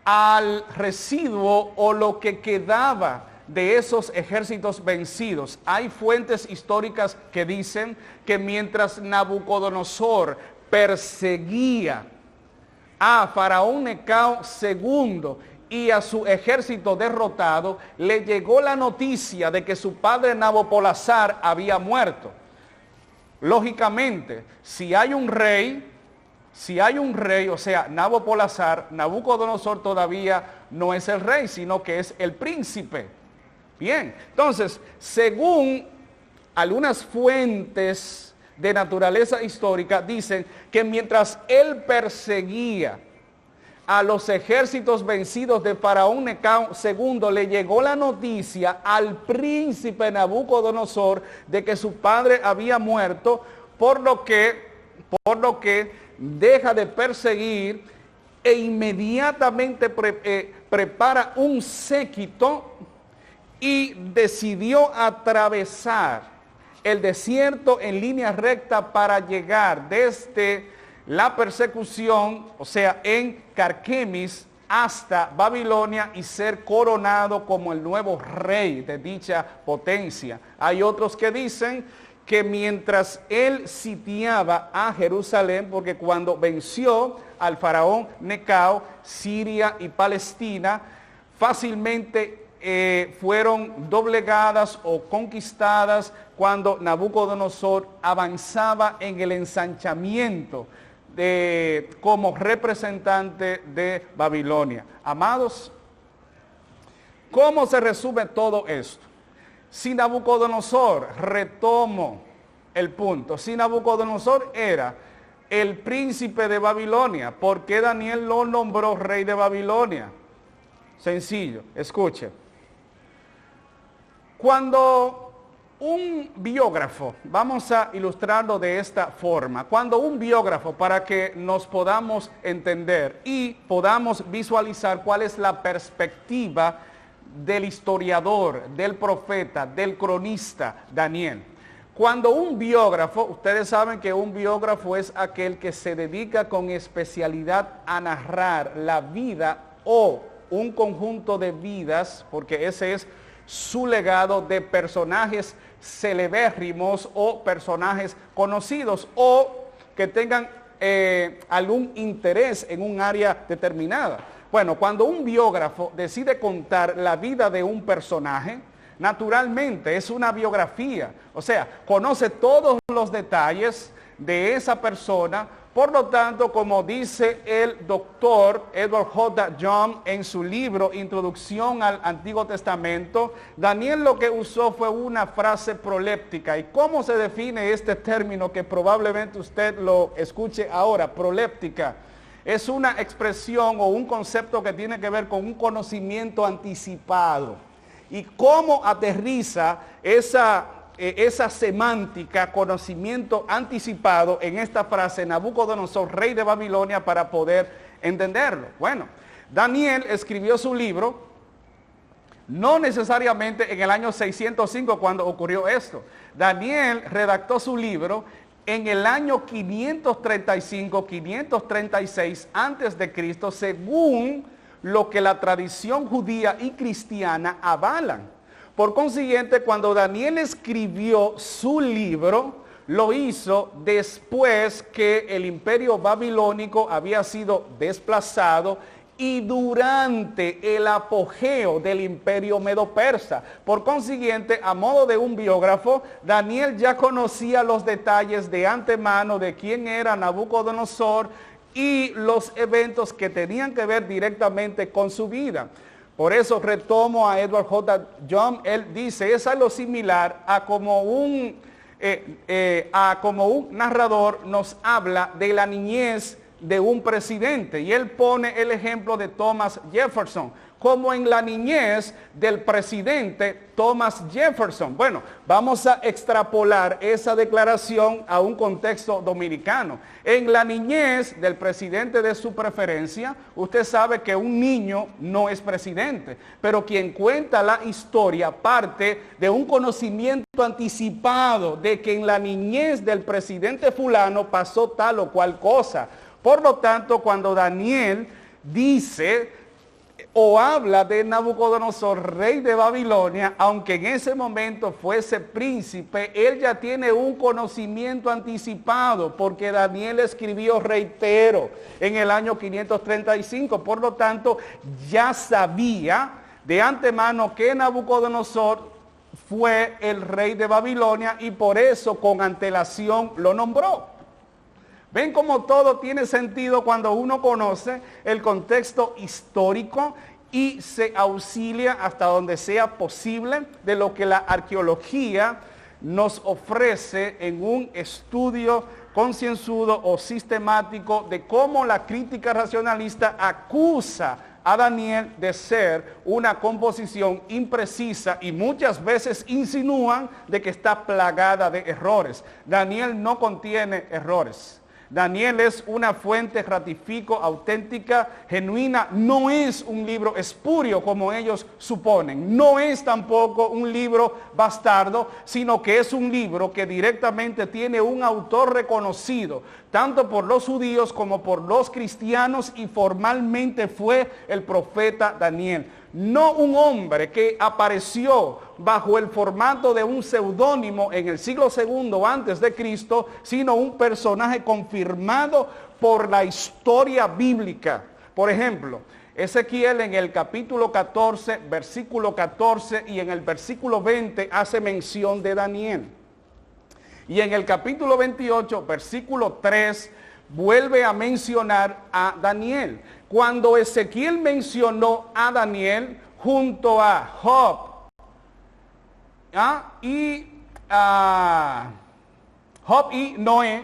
al residuo o lo que quedaba de esos ejércitos vencidos. Hay fuentes históricas que dicen que mientras Nabucodonosor perseguía a Faraón Necao II y a su ejército derrotado, le llegó la noticia de que su padre Nabopolassar había muerto. Lógicamente, si hay un rey, o sea, Nabopolassar, Nabucodonosor todavía no es el rey, sino que es el príncipe. Bien, entonces, según algunas fuentes de naturaleza histórica, dicen que mientras él perseguía a los ejércitos vencidos de Faraón Necao II, le llegó la noticia al príncipe Nabucodonosor de que su padre había muerto, por lo que deja de perseguir e inmediatamente prepara un séquito y decidió atravesar el desierto en línea recta para llegar desde la persecución, o sea, en Karkemis, hasta Babilonia y ser coronado como el nuevo rey de dicha potencia. Hay otros que dicen que mientras él sitiaba a Jerusalén, porque cuando venció al faraón Necao, Siria y Palestina fácilmente fueron doblegadas o conquistadas cuando Nabucodonosor avanzaba en el ensanchamiento como representante de Babilonia. Amados, ¿cómo se resume todo esto? Si Nabucodonosor, retomo el punto, si Nabucodonosor era el príncipe de Babilonia, ¿por qué Daniel lo nombró rey de Babilonia? Sencillo, escuche. Cuando un biógrafo, vamos a ilustrarlo de esta forma, cuando un biógrafo, para que nos podamos entender y podamos visualizar cuál es la perspectiva del historiador, del profeta, del cronista Daniel. Cuando un biógrafo, ustedes saben que un biógrafo es aquel que se dedica con especialidad a narrar la vida o un conjunto de vidas, porque ese es su legado, de personajes celebérrimos o personajes conocidos o que tengan algún interés en un área determinada. Bueno, cuando un biógrafo decide contar la vida de un personaje, naturalmente es una biografía, o sea, conoce todos los detalles de esa persona. Por lo tanto, como dice el doctor Edward J. Young en su libro Introducción al Antiguo Testamento, Daniel lo que usó fue una frase proléptica. ¿Y cómo se define este término que probablemente usted lo escuche ahora? Proléptica. Es una expresión o un concepto que tiene que ver con un conocimiento anticipado. ¿Y cómo aterriza esa semántica, conocimiento anticipado en esta frase, Nabucodonosor, rey de Babilonia, para poder entenderlo? Bueno, Daniel escribió su libro, no necesariamente en el año 605 cuando ocurrió esto. Daniel redactó su libro en el año 535, 536 antes de Cristo, según lo que la tradición judía y cristiana avalan. Por consiguiente, cuando Daniel escribió su libro, lo hizo después que el imperio babilónico había sido desplazado y durante el apogeo del imperio medo-persa. Por consiguiente, a modo de un biógrafo, Daniel ya conocía los detalles de antemano de quién era Nabucodonosor y los eventos que tenían que ver directamente con su vida. Por eso retomo a Edward J. Young. Él dice, es algo similar a como un narrador nos habla de la niñez de un presidente. Y él pone el ejemplo de Thomas Jefferson, como en la niñez del presidente Thomas Jefferson. Bueno, vamos a extrapolar esa declaración a un contexto dominicano. En la niñez del presidente de su preferencia, usted sabe que un niño no es presidente, pero quien cuenta la historia parte de un conocimiento anticipado de que en la niñez del presidente fulano pasó tal o cual cosa. Por lo tanto, cuando Daniel dice o habla de Nabucodonosor, rey de Babilonia, aunque en ese momento fuese príncipe, él ya tiene un conocimiento anticipado, porque Daniel escribió, reitero, en el año 535. Por lo tanto, ya sabía de antemano que Nabucodonosor fue el rey de Babilonia y por eso con antelación lo nombró. Ven cómo todo tiene sentido cuando uno conoce el contexto histórico y se auxilia hasta donde sea posible de lo que la arqueología nos ofrece en un estudio concienzudo o sistemático de cómo la crítica racionalista acusa a Daniel de ser una composición imprecisa y muchas veces insinúan de que está plagada de errores. Daniel no contiene errores. Daniel es una fuente, ratifico, auténtica, genuina. No es un libro espurio como ellos suponen. No es tampoco un libro bastardo, sino que es un libro que directamente tiene un autor reconocido, tanto por los judíos como por los cristianos, y formalmente fue el profeta Daniel. No un hombre que apareció bajo el formato de un seudónimo en el siglo II antes de Cristo, sino un personaje confirmado por la historia bíblica. Por ejemplo, Ezequiel en el capítulo 14, versículo 14 y en el versículo 20 hace mención de Daniel. Y en el capítulo 28, versículo 3, vuelve a mencionar a Daniel. Cuando Ezequiel mencionó a Daniel junto a Job y Noé,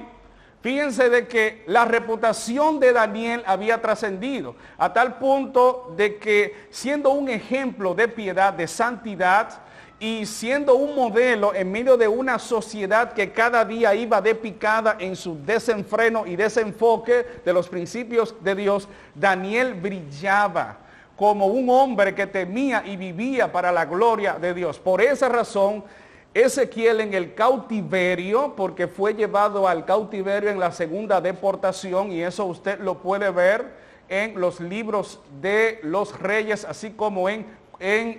fíjense de que la reputación de Daniel había trascendido a tal punto de que, siendo un ejemplo de piedad, de santidad, y siendo un modelo en medio de una sociedad que cada día iba de picada en su desenfreno y desenfoque de los principios de Dios, Daniel brillaba como un hombre que temía y vivía para la gloria de Dios. Por esa razón, Ezequiel en el cautiverio, porque fue llevado al cautiverio en la segunda deportación, y eso usted lo puede ver en los libros de los reyes, así como en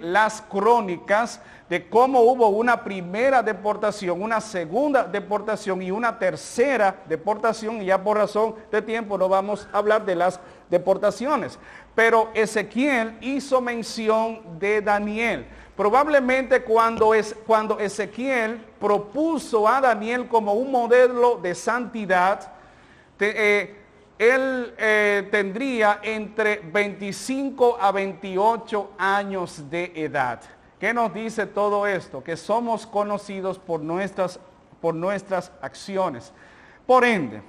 las crónicas, de cómo hubo una primera deportación, una segunda deportación y una tercera deportación, y ya por razón de tiempo no vamos a hablar de las deportaciones. Pero Ezequiel hizo mención de Daniel. Probablemente cuando Ezequiel propuso a Daniel como un modelo de santidad, él tendría entre 25 a 28 años de edad. ¿Qué nos dice todo esto? Que somos conocidos por nuestras acciones. Por ende,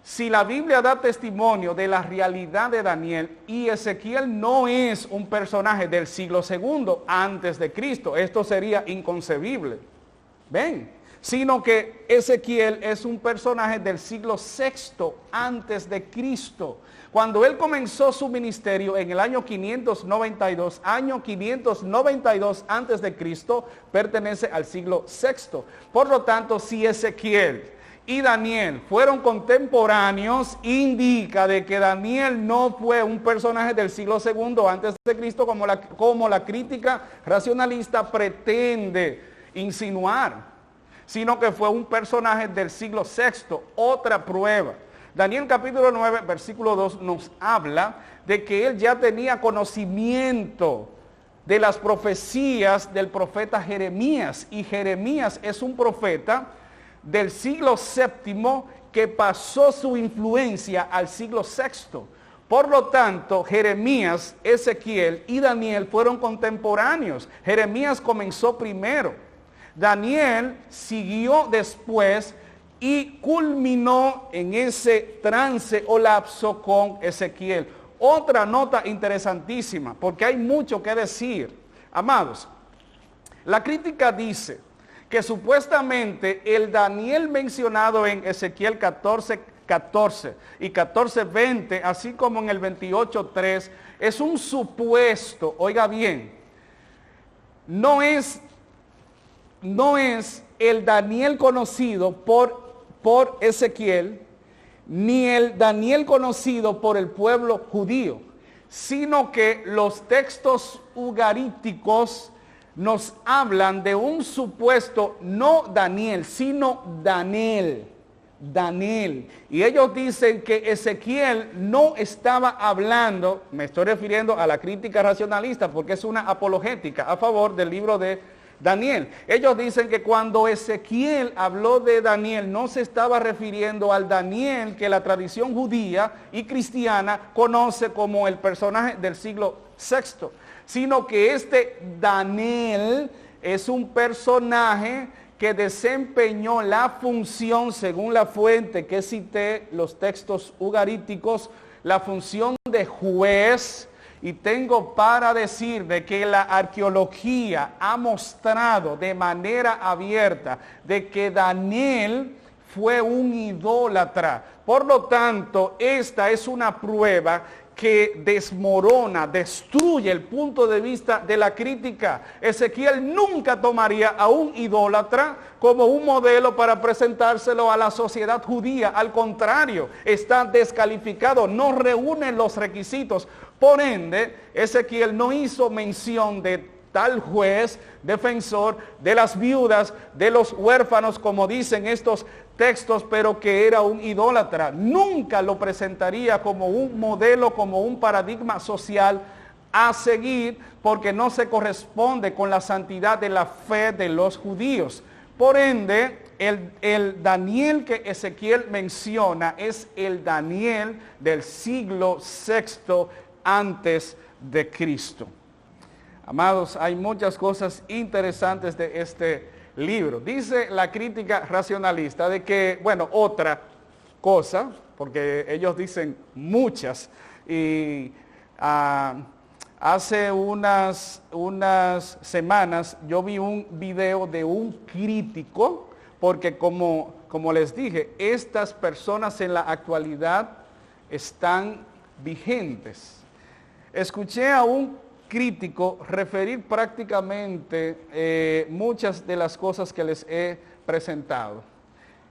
si la Biblia da testimonio de la realidad de Daniel, y Ezequiel no es un personaje del siglo II antes de Cristo, esto sería inconcebible. ¿Ven? Sino que Ezequiel es un personaje del siglo VI antes de Cristo. Cuando él comenzó su ministerio en el año 592 antes de Cristo, pertenece al siglo VI. Por lo tanto, si Ezequiel y Daniel fueron contemporáneos, indica de que Daniel no fue un personaje del siglo II antes de Cristo como la crítica racionalista pretende insinuar, sino que fue un personaje del siglo VI. Otra prueba Daniel capítulo 9, versículo 2 nos habla de que él ya tenía conocimiento de las profecías del profeta Jeremías. Y Jeremías es un profeta del siglo VII que pasó su influencia al siglo VI. Por lo tanto, Jeremías, Ezequiel y Daniel fueron contemporáneos. Jeremías comenzó primero. Daniel siguió después y culminó en ese trance o lapso con Ezequiel. Otra nota interesantísima, porque hay mucho que decir. Amados, la crítica dice que supuestamente el Daniel mencionado en Ezequiel 14:14 y 14:20, así como en el 28:3, es un supuesto, oiga bien, no es el Daniel conocido por Ezequiel, ni el Daniel conocido por el pueblo judío, sino que los textos ugaríticos nos hablan de un supuesto, no Daniel, sino Daniel. Y ellos dicen que Ezequiel no estaba hablando, me estoy refiriendo a la crítica racionalista, porque es una apologética a favor del libro de Daniel. Ellos dicen que cuando Ezequiel habló de Daniel, no se estaba refiriendo al Daniel que la tradición judía y cristiana conoce como el personaje del siglo VI, sino que este Daniel es un personaje que desempeñó la función, según la fuente que cité, los textos ugaríticos, la función de juez. Y tengo para decir de que la arqueología ha mostrado de manera abierta de que Daniel fue un idólatra. Por lo tanto, esta es una prueba que desmorona, destruye el punto de vista de la crítica. Ezequiel nunca tomaría a un idólatra como un modelo para presentárselo a la sociedad judía. Al contrario, está descalificado, no reúne los requisitos. Por ende, Ezequiel no hizo mención de tal juez, defensor de las viudas, de los huérfanos, como dicen estos textos, pero que era un idólatra. Nunca lo presentaría como un modelo, como un paradigma social a seguir, porque no se corresponde con la santidad de la fe de los judíos. Por ende, el Daniel que Ezequiel menciona es el Daniel del siglo VI antes de Cristo. Amados, hay muchas cosas interesantes de este libro. Dice la crítica racionalista de que, bueno, otra cosa, porque ellos dicen muchas, y hace unas semanas yo vi un video de un crítico, porque como les dije, estas personas en la actualidad están vigentes. Escuché a un crítico referir prácticamente muchas de las cosas que les he presentado.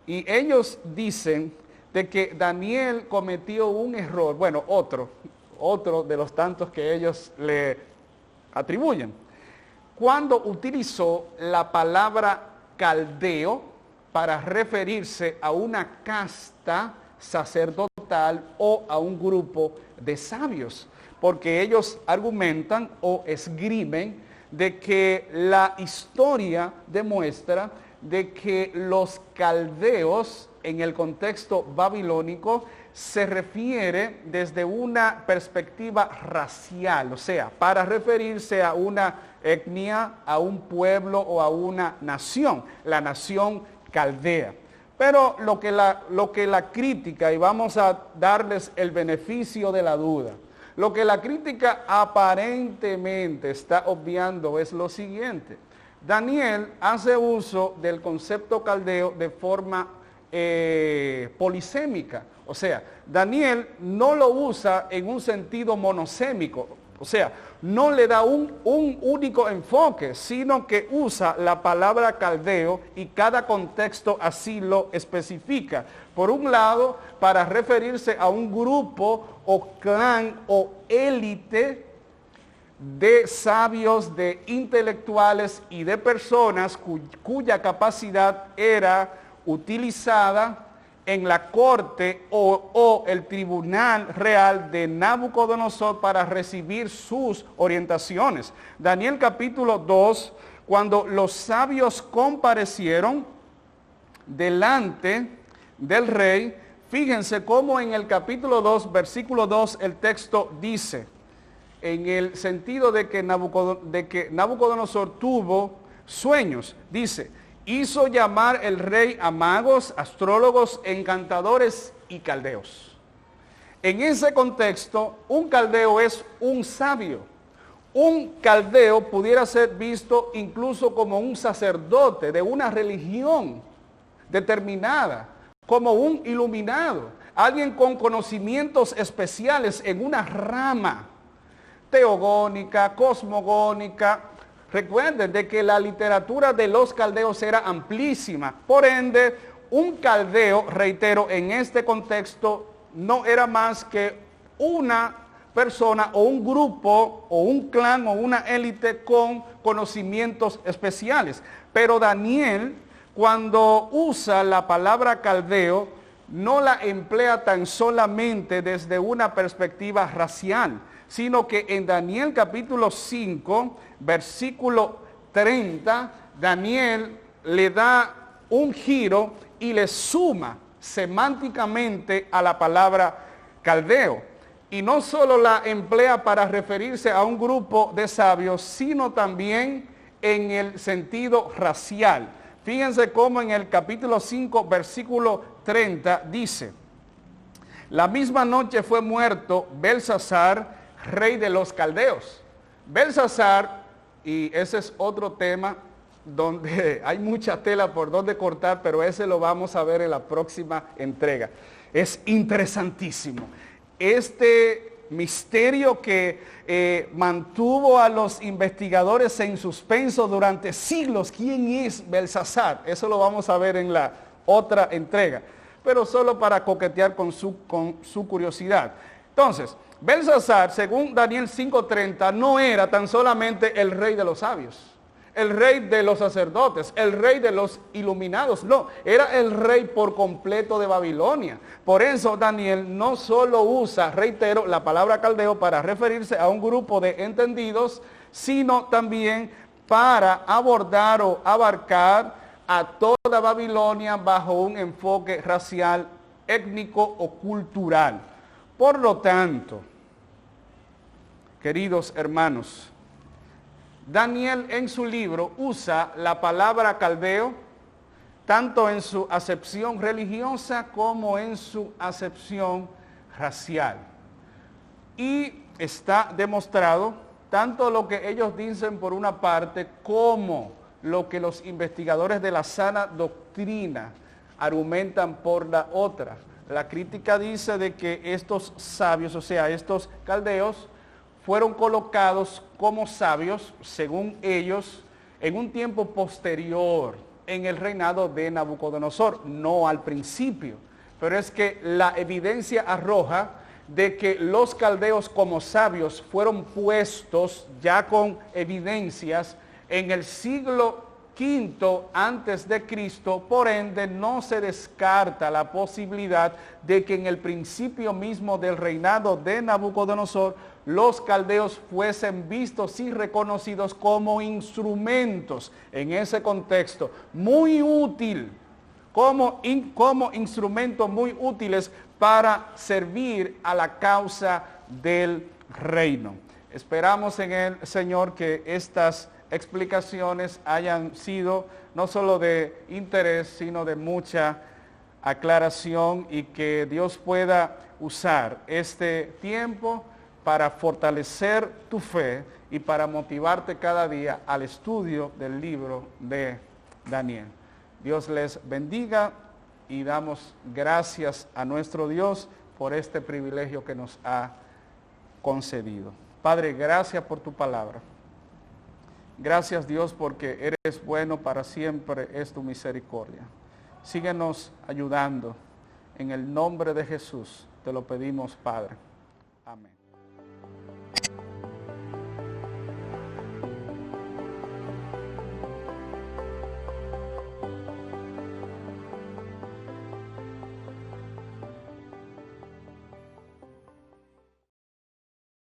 Y ellos dicen de que Daniel cometió un error, bueno, otro de los tantos que ellos le atribuyen, cuando utilizó la palabra caldeo para referirse a una casta sacerdotal o a un grupo de sabios, porque ellos argumentan o esgrimen de que la historia demuestra de que los caldeos en el contexto babilónico se refiere desde una perspectiva racial, o sea, para referirse a una etnia, a un pueblo o a una nación, la nación caldea. Pero lo que la crítica, y vamos a darles el beneficio de la duda, lo que la crítica aparentemente está obviando es lo siguiente. Daniel hace uso del concepto caldeo de forma polisémica. O sea, Daniel no lo usa en un sentido monosémico. O sea, no le da un único enfoque, sino que usa la palabra caldeo y cada contexto así lo especifica. Por un lado, para referirse a un grupo o clan o élite de sabios, de intelectuales y de personas cuya capacidad era utilizada en la corte o el tribunal real de Nabucodonosor para recibir sus orientaciones. Daniel capítulo 2, cuando los sabios comparecieron delante del rey, fíjense cómo en el capítulo 2, versículo 2, el texto dice, en el sentido de que Nabucodonosor tuvo sueños, dice, hizo llamar el rey a magos, astrólogos, encantadores y caldeos. En ese contexto, un caldeo es un sabio. Un caldeo pudiera ser visto incluso como un sacerdote de una religión determinada, como un iluminado, alguien con conocimientos especiales en una rama teogónica, cosmogónica. Recuerden de que la literatura de los caldeos era amplísima. Por ende, un caldeo, reitero, en este contexto no era más que una persona o un grupo o un clan o una élite con conocimientos especiales. Pero Daniel, cuando usa la palabra caldeo, no la emplea tan solamente desde una perspectiva racial, sino que en Daniel capítulo 5, versículo 30, Daniel le da un giro y le suma semánticamente a la palabra caldeo. Y no solo la emplea para referirse a un grupo de sabios, sino también en el sentido racial. Fíjense cómo en el capítulo 5, versículo 30 dice, la misma noche fue muerto Belsasar, rey de los caldeos. Belsasar, y ese es otro tema donde hay mucha tela por donde cortar, pero ese lo vamos a ver en la próxima entrega. Es interesantísimo. Este misterio que mantuvo a los investigadores en suspenso durante siglos. ¿Quién es Belsasar? Eso lo vamos a ver en la otra entrega, pero solo para coquetear con su curiosidad. Entonces, Belsasar, según Daniel 5:30, no era tan solamente el rey de los sabios, el rey de los sacerdotes, el rey de los iluminados. No, era el rey por completo de Babilonia. Por eso Daniel no solo usa, reitero, la palabra caldeo para referirse a un grupo de entendidos, sino también para abordar o abarcar a toda Babilonia bajo un enfoque racial, étnico o cultural. Por lo tanto, queridos hermanos, Daniel en su libro usa la palabra caldeo tanto en su acepción religiosa como en su acepción racial. Y está demostrado tanto lo que ellos dicen por una parte como lo que los investigadores de la sana doctrina argumentan por la otra. La crítica dice de que estos sabios, o sea, estos caldeos, fueron colocados como sabios, según ellos, en un tiempo posterior en el reinado de Nabucodonosor, no al principio. Pero es que la evidencia arroja de que los caldeos como sabios fueron puestos ya con evidencias en el siglo V antes de Cristo. Por ende, no se descarta la posibilidad de que en el principio mismo del reinado de Nabucodonosor, los caldeos fuesen vistos y reconocidos como instrumentos en ese contexto, muy útil, como instrumentos muy útiles para servir a la causa del reino. Esperamos en el Señor que estas explicaciones hayan sido no solo de interés, sino de mucha aclaración, y que Dios pueda usar este tiempo para fortalecer tu fe y para motivarte cada día al estudio del libro de Daniel. Dios les bendiga y damos gracias a nuestro Dios por este privilegio que nos ha concedido. Padre, gracias por tu palabra. Gracias, Dios, porque eres bueno, para siempre es tu misericordia. Síguenos ayudando. En el nombre de Jesús te lo pedimos, Padre. Amén.